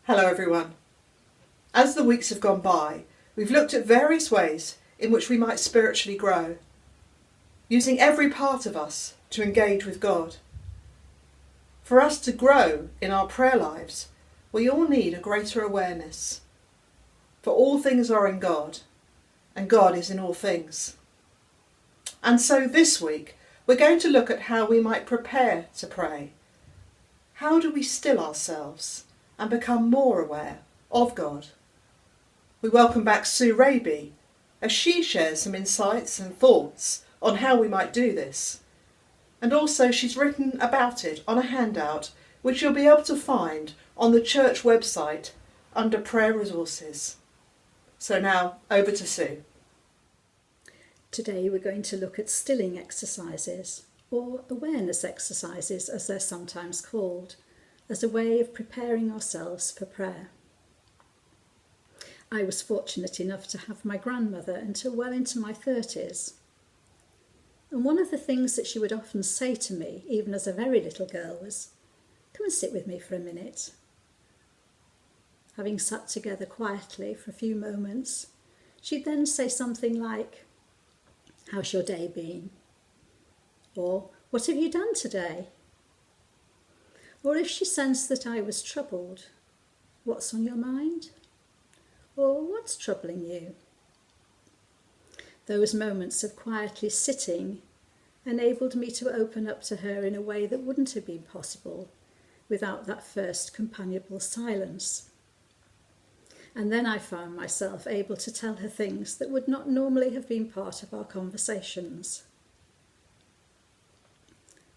Hello everyone. As the weeks have gone by, we've looked at various ways in which we might spiritually grow, using every part of us to engage with God. For us to grow in our prayer lives, we all need a greater awareness. For all things are in God, and God is in all things. And so this week, we're going to look at how we might prepare to pray. How do we still ourselves and become more aware of God? We welcome back Sue Raby as she shares some insights and thoughts on how we might do this. And also she's written about it on a handout which you'll be able to find on the church website under prayer resources. So now over to Sue. Today we're going to look at stilling exercises, or awareness exercises as they're sometimes called, as a way of preparing ourselves for prayer. I was fortunate enough to have my grandmother until well into my 30s. And one of the things that she would often say to me, even as a very little girl, was, "Come and sit with me for a minute." Having sat together quietly for a few moments, she'd then say something like, "How's your day been?" Or, "What have you done today?" Or if she sensed that I was troubled, "What's on your mind?" Or, "What's troubling you?" Those moments of quietly sitting enabled me to open up to her in a way that wouldn't have been possible without that first companionable silence. And then I found myself able to tell her things that would not normally have been part of our conversations.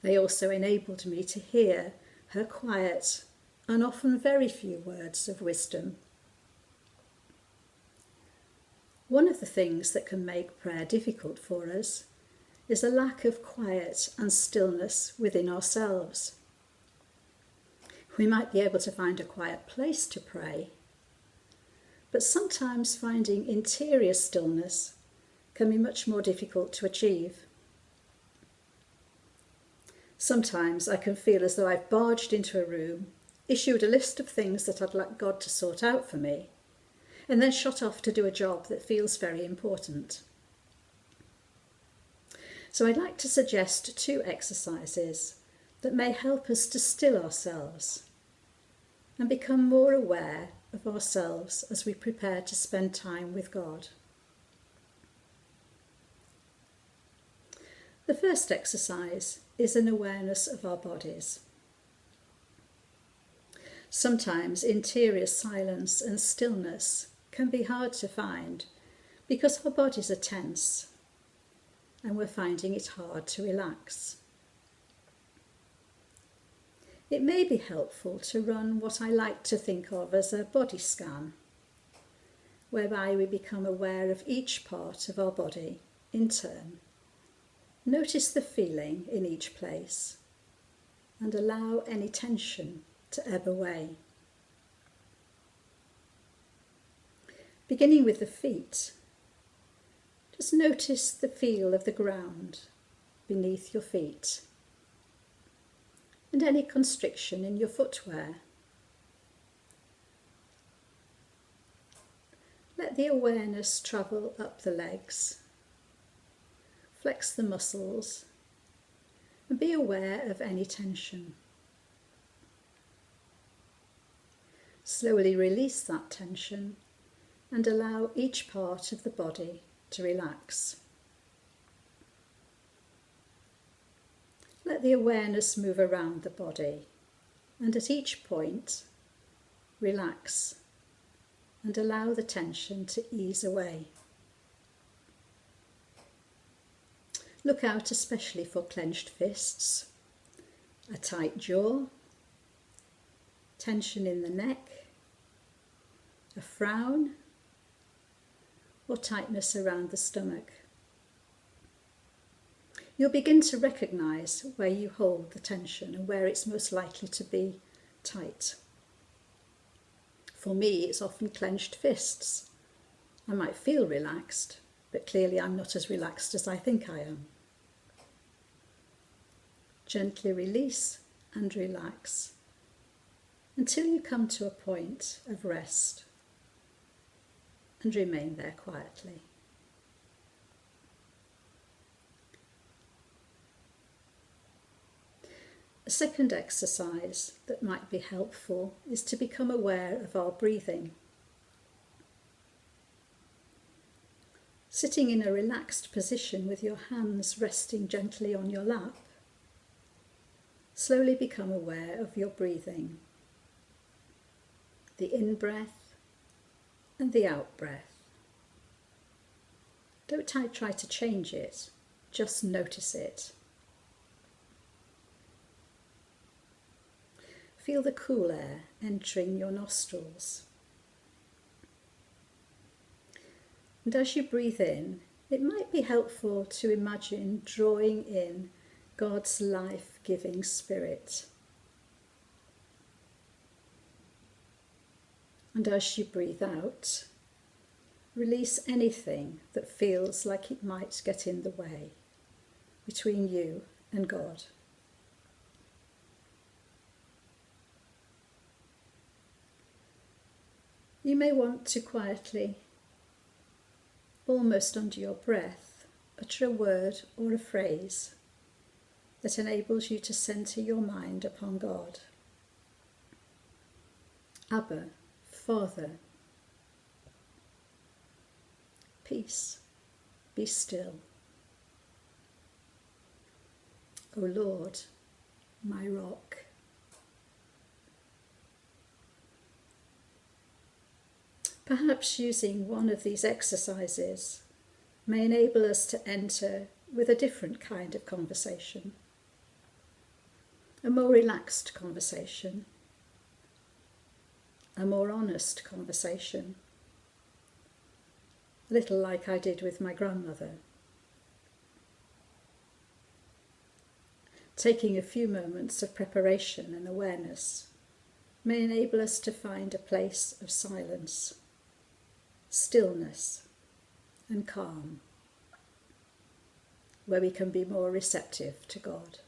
They also enabled me to hear her quiet and often very few words of wisdom. One of the things that can make prayer difficult for us is a lack of quiet and stillness within ourselves. We might be able to find a quiet place to pray, but sometimes finding interior stillness can be much more difficult to achieve. Sometimes I can feel as though I've barged into a room, issued a list of things that I'd like God to sort out for me, and then shot off to do a job that feels very important. So I'd like to suggest 2 exercises that may help us to still ourselves and become more aware of ourselves as we prepare to spend time with God. The first exercise is an awareness of our bodies. Sometimes interior silence and stillness can be hard to find because our bodies are tense and we're finding it hard to relax. It may be helpful to run what I like to think of as a body scan, whereby we become aware of each part of our body in turn. Notice the feeling in each place and allow any tension to ebb away. Beginning with the feet, just notice the feel of the ground beneath your feet and any constriction in your footwear. Let the awareness travel up the legs. Flex the muscles and be aware of any tension. Slowly release that tension and allow each part of the body to relax. Let the awareness move around the body and at each point relax and allow the tension to ease away. Look out especially for clenched fists, a tight jaw, tension in the neck, a frown, or tightness around the stomach. You'll begin to recognise where you hold the tension and where it's most likely to be tight. For me, it's often clenched fists. I might feel relaxed, but clearly I'm not as relaxed as I think I am. Gently release and relax until you come to a point of rest and remain there quietly. A second exercise that might be helpful is to become aware of our breathing. Sitting in a relaxed position with your hands resting gently on your lap, slowly become aware of your breathing, the in-breath and the out-breath. Don't try to change it, just notice it. Feel the cool air entering your nostrils. And as you breathe in, it might be helpful to imagine drawing in God's life-giving spirit. And as you breathe out, release anything that feels like it might get in the way between you and God. You may want to quietly, almost under your breath, utter a word or a phrase that enables you to centre your mind upon God. Abba, Father. Peace, be still. O Lord, my rock. Perhaps using one of these exercises may enable us to enter with a different kind of conversation, a more relaxed conversation, a more honest conversation, a little like I did with my grandmother. Taking a few moments of preparation and awareness may enable us to find a place of silence, stillness and calm, where we can be more receptive to God.